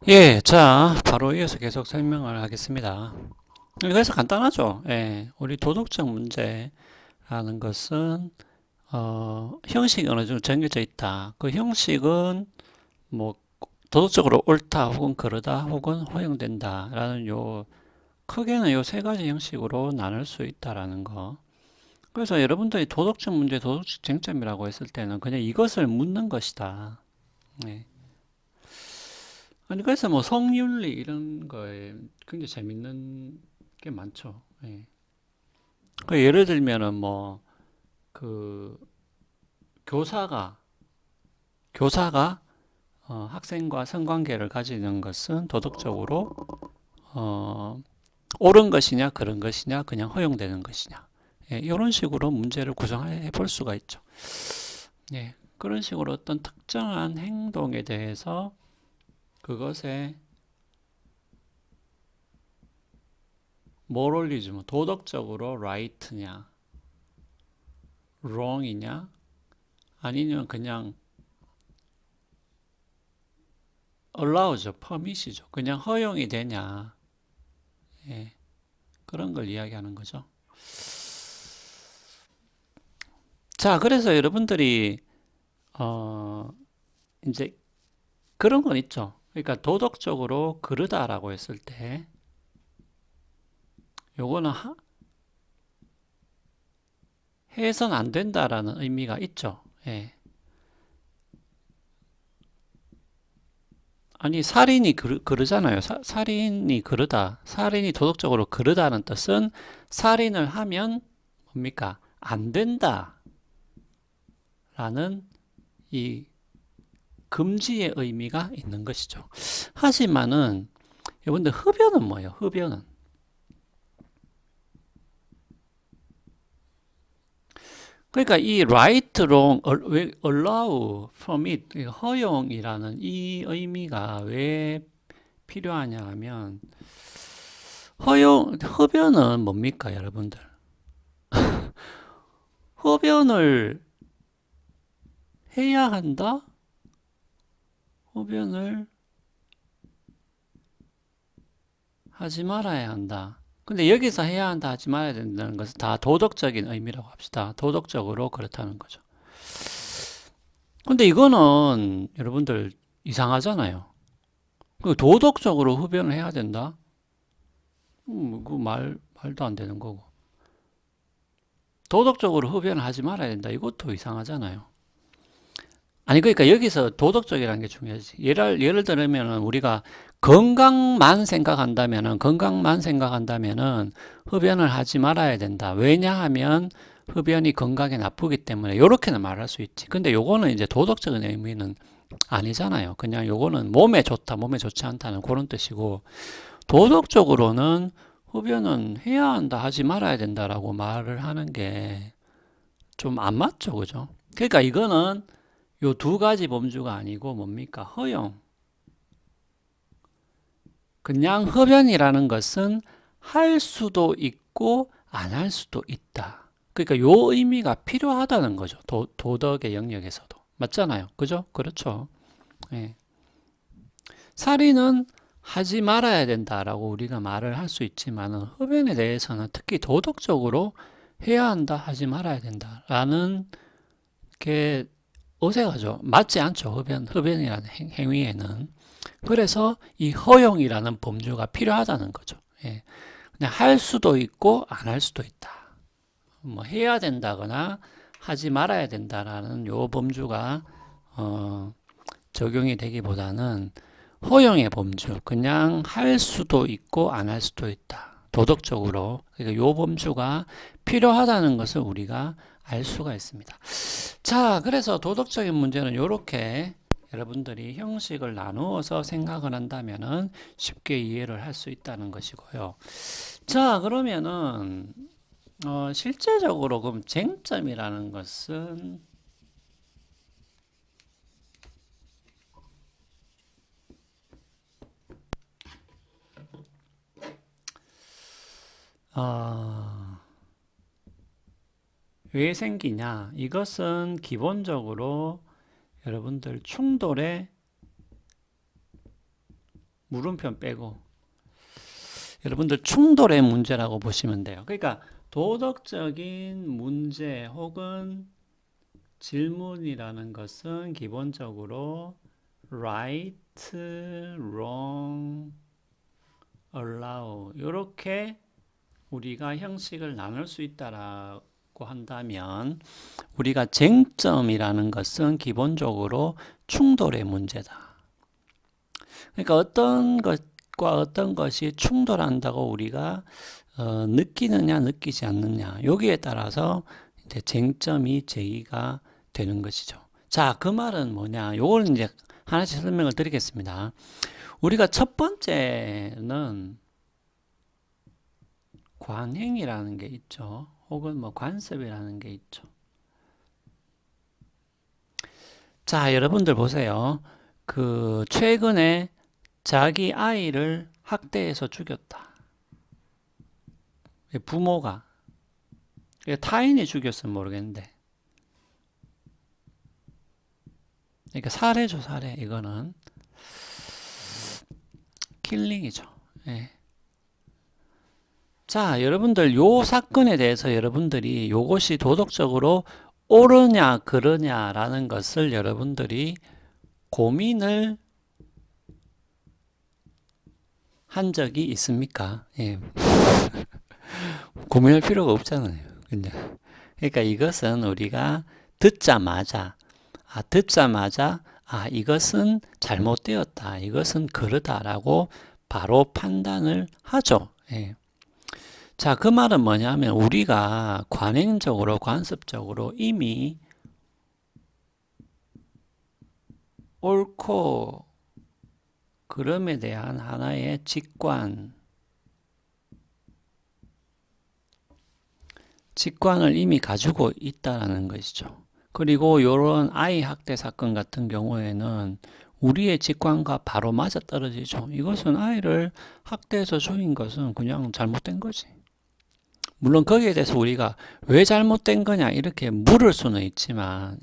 예, 자, 바로 이어서 계속 설명을 하겠습니다. 그래서 간단하죠. 예, 우리 도덕적 문제라는 것은, 형식이 어느 정도 정해져 있다. 그 형식은 뭐, 도덕적으로 옳다, 혹은 그르다, 혹은 허용된다. 라는 크게는 요 세 가지 형식으로 나눌 수 있다라는 거. 그래서 여러분들이 도덕적 문제, 도덕적 쟁점이라고 했을 때는 그냥 이것을 묻는 것이다. 예. 아니, 그래서 뭐 성윤리 이런 거에 굉장히 재밌는 게 많죠. 예. 그 예를 들면은 뭐, 그, 교사가, 교사가, 학생과 성관계를 가지는 것은 도덕적으로, 어, 옳은 것이냐, 그런 것이냐, 그냥 허용되는 것이냐. 예, 이런 식으로 문제를 구성해 볼 수가 있죠. 예, 그런 식으로 어떤 특정한 행동에 대해서 그것에 모럴리즘, 도덕적으로 right냐, wrong이냐, 아니면 그냥 allow죠, permit이죠. 그냥 허용이 되냐, 예, 그런 걸 이야기하는 거죠. 자, 그래서 여러분들이 어, 이제 그런 건 있죠. 그러니까 도덕적으로 그르다라고 했을 때, 요거는 해선 안 된다라는 의미가 있죠. 예. 아니, 살인이 그르잖아요. 살인이 그르다. 살인이 도덕적으로 그르다는 뜻은 살인을 하면 뭡니까? 안 된다라는 이 금지의 의미가 있는 것이죠. 하지만은 여러분들 흡연은 뭐예요? 흡연은 그러니까 이 right, wrong, allow, permit, 허용이라는 이 의미가 왜 필요하냐 하면 흡연은 뭡니까, 여러분들? 흡연을 해야 한다? 흡연을 하지 말아야 한다. 근데 여기서 해야 한다, 하지 말아야 된다는 것은 다 도덕적인 의미라고 합시다. 도덕적으로 그렇다는 거죠. 근데 이거는 여러분들 이상하잖아요. 도덕적으로 흡연을 해야 된다? 말도 안 되는 거고. 도덕적으로 흡연을 하지 말아야 된다. 이것도 이상하잖아요. 아니, 그러니까 여기서 도덕적이라는 게 중요하지. 예를 들면 우리가 건강만 생각한다면은 흡연을 하지 말아야 된다. 왜냐하면 흡연이 건강에 나쁘기 때문에 이렇게는 말할 수 있지. 근데 요거는 이제 도덕적인 의미는 아니잖아요. 그냥 요거는 몸에 좋다, 몸에 좋지 않다는 그런 뜻이고 도덕적으로는 흡연은 해야 한다, 하지 말아야 된다라고 말을 하는 게 좀 안 맞죠, 그죠? 그러니까 이거는 요 두 가지 범주가 아니고 뭡니까? 허용. 그냥 흡연이라는 것은 할 수도 있고 안 할 수도 있다. 그러니까 요 의미가 필요하다는 거죠. 도덕의 영역에서도. 맞잖아요. 그죠? 그렇죠. 예. 살인은 하지 말아야 된다라고 우리가 말을 할 수 있지만은 흡연에 대해서는 특히 도덕적으로 해야 한다, 하지 말아야 된다라는 게 어색하죠. 맞지 않죠. 흡연이라는 행위에는. 그래서 이 허용이라는 범주가 필요하다는 거죠. 예. 그냥 할 수도 있고 안 할 수도 있다. 뭐 해야 된다거나 하지 말아야 된다라는 요 범주가 어, 적용이 되기보다는 허용의 범주, 그냥 할 수도 있고 안 할 수도 있다. 도덕적으로. 그러니까 요 범주가 필요하다는 것을 우리가 알 수가 있습니다. 자, 그래서 도덕적인 문제는 이렇게 여러분들이 형식을 나누어서 생각을 한다면은 쉽게 이해를 할 수 있다는 것이고요. 자, 그러면은 실제적으로 그럼 쟁점이라는 것은 어, 왜 생기냐? 이것은 기본적으로 여러분들 충돌의 물음표 빼고 여러분들 충돌의 문제라고 보시면 돼요. 그러니까 도덕적인 문제 혹은 질문이라는 것은 기본적으로 right, wrong, allow 이렇게 우리가 형식을 나눌 수 있다라고 한다면 우리가 쟁점이라는 것은 기본적으로 충돌의 문제다. 그러니까 어떤 것과 어떤 것이 충돌한다고 우리가 느끼느냐 느끼지 않느냐 여기에 따라서 이제 쟁점이 제기가 되는 것이죠. 자, 그 말은 뭐냐? 요거는 이제 하나씩 설명을 드리겠습니다. 우리가 첫 번째는 관행이라는 게 있죠. 혹은 뭐 관습이라는 게 있죠. 자, 여러분들 보세요. 그 최근에 자기 아이를 학대해서 죽였다. 부모가 타인이 죽였으면 모르겠는데. 그러니까 살해죠, 살해. 이거는 킬링이죠. 예. 자, 여러분들 요 사건에 대해서 여러분들이 요것이 도덕적으로 옳으냐 그러냐라는 것을 여러분들이 고민을 한 적이 있습니까? 예. 고민할 필요가 없잖아요. 그러니까 이것은 우리가 듣자마자 이것은 잘못되었다. 이것은 그러다라고 바로 판단을 하죠. 예. 자, 그 말은 뭐냐면 우리가 관행적으로 관습적으로 이미 옳고 그름에 대한 하나의 직관을 이미 가지고 있다는 것이죠. 그리고 이런 아이 학대 사건 같은 경우에는 우리의 직관과 바로 맞아떨어지죠. 이것은 아이를 학대해서 죽인 것은 그냥 잘못된 거지. 물론 거기에 대해서 우리가 왜 잘못된 거냐 이렇게 물을 수는 있지만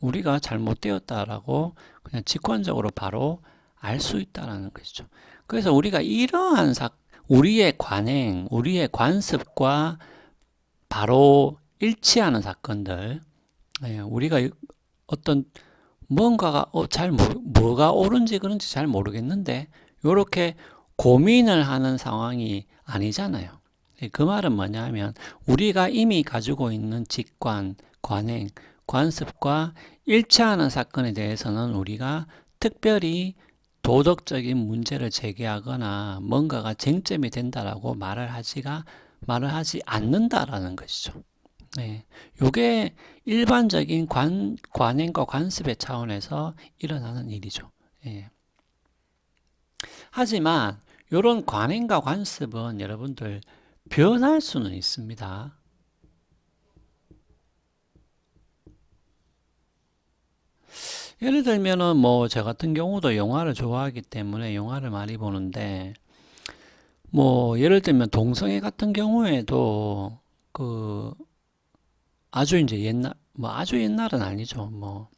우리가 잘못되었다라고 그냥 직관적으로 바로 알 수 있다는 것이죠. 그래서 우리가 이러한 우리의 관행, 우리의 관습과 바로 일치하는 사건들, 우리가 어떤 뭔가가 뭐가 옳은지 그런지 잘 모르겠는데 이렇게 고민을 하는 상황이 아니잖아요. 그 말은 뭐냐면 우리가 이미 가지고 있는 직관, 관행, 관습과 일치하는 사건에 대해서는 우리가 특별히 도덕적인 문제를 제기하거나 뭔가가 쟁점이 된다라고 말을 하지 않는다라는 것이죠. 네. 요게 일반적인 관행과 관습의 차원에서 일어나는 일이죠. 예. 하지만 이런 관행과 관습은 여러분들 변할 수는 있습니다. 예를 들면은 뭐 저 같은 경우도 영화를 좋아하기 때문에 영화를 많이 보는데 뭐 예를 들면 동성애 같은 경우에도 그 아주 이제 아주 옛날은 아니죠. 뭐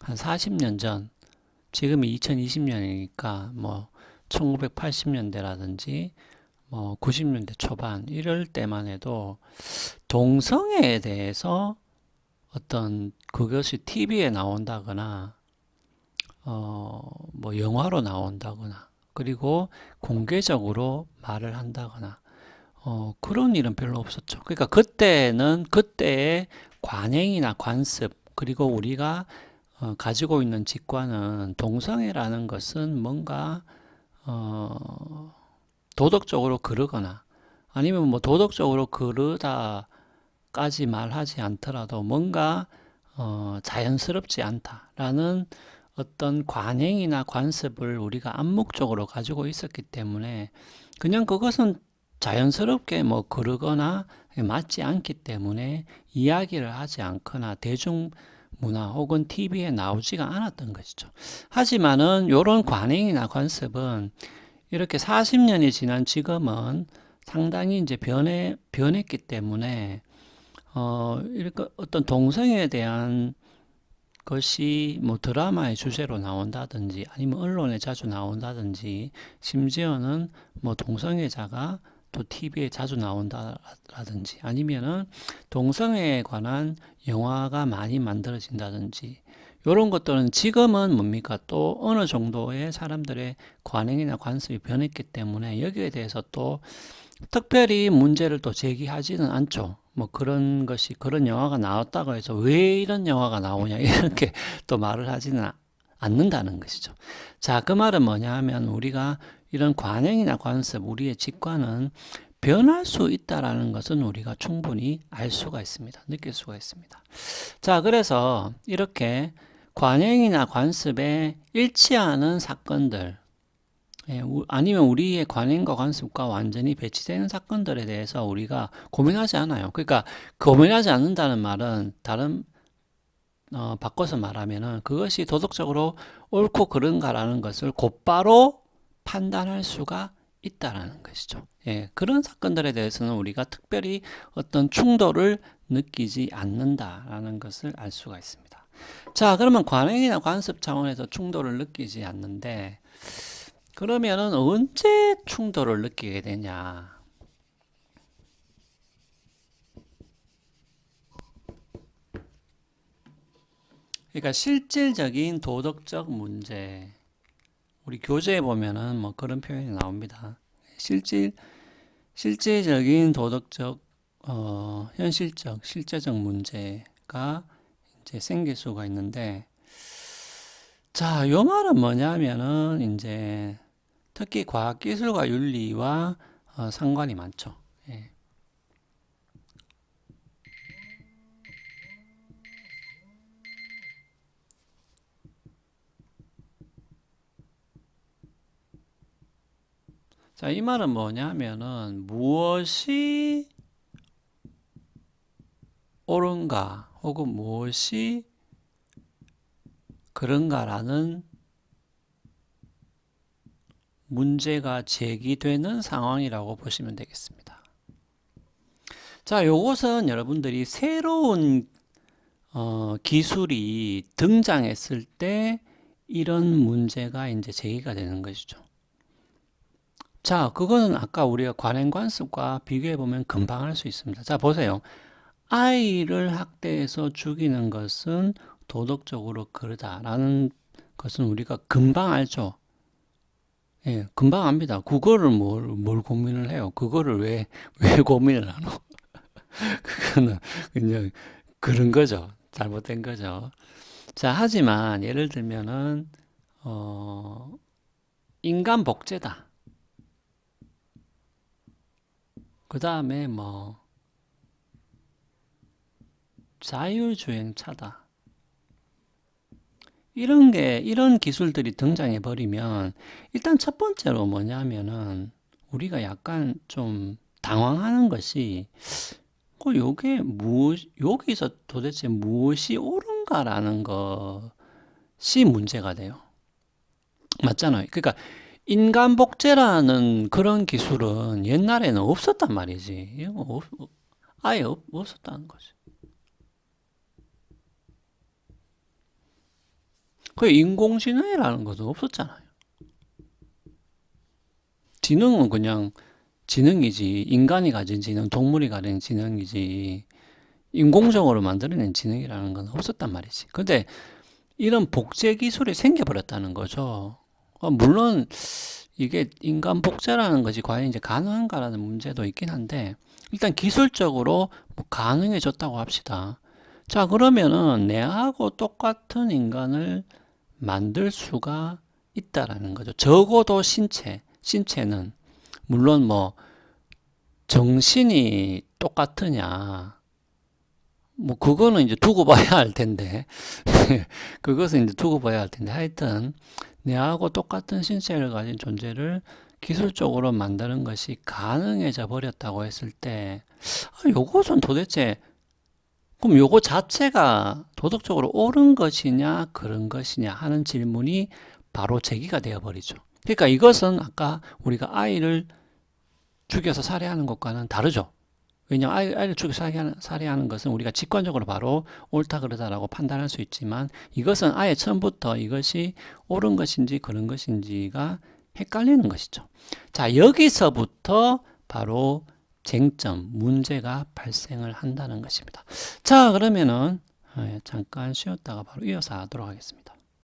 한 40년 전, 지금이 2020년이니까 뭐 1980년대라든지 뭐 90년대 초반 이럴 때만 해도 동성애에 대해서 어떤 그것이 TV에 나온다거나 뭐 영화로 나온다거나 그리고 공개적으로 말을 한다거나 그런 일은 별로 없었죠. 그러니까 그때는 그때의 관행이나 관습 그리고 우리가 가지고 있는 직관은 동성애라는 것은 뭔가 도덕적으로 그러거나 아니면 뭐 도덕적으로 그러다까지 말하지 않더라도 뭔가 자연스럽지 않다라는 어떤 관행이나 관습을 우리가 암묵적으로 가지고 있었기 때문에 그냥 그것은 자연스럽게 뭐 그러거나 맞지 않기 때문에 이야기를 하지 않거나 대중문화 혹은 TV에 나오지가 않았던 것이죠. 하지만은 이런 관행이나 관습은 이렇게 40년이 지난 지금은 상당히 이제 변했기 때문에 이렇게 어떤 동성애에 대한 것이 뭐 드라마의 주제로 나온다든지 아니면 언론에 자주 나온다든지 심지어는 뭐 동성애자가 또 TV에 자주 나온다라든지 아니면은 동성애에 관한 영화가 많이 만들어진다든지 이런 것들은 지금은 뭡니까 또 어느 정도의 사람들의 관행이나 관습이 변했기 때문에 여기에 대해서 또 특별히 문제를 또 제기하지는 않죠. 뭐 그런 것이 그런 영화가 나왔다고 해서 왜 이런 영화가 나오냐 이렇게 또 말을 하지는 않는다는 것이죠. 자, 그 말은 뭐냐 하면 우리가 이런 관행이나 관습, 우리의 직관은 변할 수 있다라는 것은 우리가 충분히 알 수가 있습니다. 느낄 수가 있습니다. 자, 그래서 이렇게 관행이나 관습에 일치하는 사건들, 아니면 우리의 관행과 관습과 완전히 배치되는 사건들에 대해서 우리가 고민하지 않아요. 그러니까 고민하지 않는다는 말은 다른 바꿔서 말하면은 그것이 도덕적으로 옳고 그른가라는 것을 곧바로 판단할 수가 있다라는 것이죠. 예, 그런 사건들에 대해서는 우리가 특별히 어떤 충돌을 느끼지 않는다라는 것을 알 수가 있습니다. 자, 그러면 관행이나 관습 차원에서 충돌을 느끼지 않는데 그러면은 언제 충돌을 느끼게 되냐? 그러니까 실질적인 도덕적 문제. 우리 교재에 보면은 뭐 그런 표현이 나옵니다. 실질적인 도덕적, 현실적, 실제적 문제가 이제 생길 수가 있는데, 자, 요 말은 뭐냐면은 이제 특히 과학기술과 윤리와 상관이 많죠. 예. 자, 이 말은 뭐냐면은 무엇이 옳은가 혹은 무엇이 그런가라는 문제가 제기되는 상황이라고 보시면 되겠습니다. 자, 요것은 여러분들이 새로운 기술이 등장했을 때 이런 문제가 이제 제기가 되는 것이죠. 자, 그거는 아까 우리가 관행관습과 비교해 보면 금방 할 수 있습니다. 자, 보세요. 아이를 학대해서 죽이는 것은 도덕적으로 그러다라는 것은 우리가 금방 알죠. 예, 금방 압니다. 그거를 뭘 고민을 해요? 그거를 왜 고민을 하노? 그거는 그냥 그런 거죠. 잘못된 거죠. 자, 하지만 예를 들면은, 인간 복제다. 그 다음에 뭐, 자율주행차다. 이런 기술들이 등장해 버리면, 일단 첫 번째로 뭐냐면은, 우리가 약간 좀 당황하는 것이, 여기서 도대체 무엇이 옳은가라는 것이 문제가 돼요. 맞잖아요. 그러니까, 인간 복제라는 그런 기술은 옛날에는 없었단 말이지. 아예 없었다는 거지. 그 인공지능이라는 것도 없었잖아요. 지능은 그냥 지능이지. 인간이 가진 지능, 동물이 가진 지능이지. 인공적으로 만들어낸 지능이라는 건 없었단 말이지. 근데 이런 복제 기술이 생겨버렸다는 거죠. 물론 이게 인간 복제라는 것이 과연 이제 가능한가라는 문제도 있긴 한데 일단 기술적으로 뭐 가능해졌다고 합시다. 자, 그러면은 내하고 똑같은 인간을 만들 수가 있다라는 거죠. 적어도 신체는 물론 뭐 정신이 똑같으냐 뭐 그거는 이제 두고 봐야 할 텐데 그것은 이제 두고 봐야 할 텐데 하여튼 내하고 똑같은 신체를 가진 존재를 기술적으로 만드는 것이 가능해져 버렸다고 했을 때 요것은 도대체 그럼 요거 자체가 도덕적으로 옳은 것이냐 그런 것이냐 하는 질문이 바로 제기가 되어 버리죠. 그러니까 이것은 아까 우리가 아이를 죽여서 살해하는 것과는 다르죠. 왜냐하면 아이를 죽여 살해하는 것은 우리가 직관적으로 바로 옳다 그르다라고 판단할 수 있지만 이것은 아예 처음부터 이것이 옳은 것인지 그런 것인지가 헷갈리는 것이죠. 자, 여기서부터 바로 쟁점, 문제가 발생을 한다는 것입니다. 자, 그러면은 잠깐 쉬었다가 바로 이어서 하도록 하겠습니다.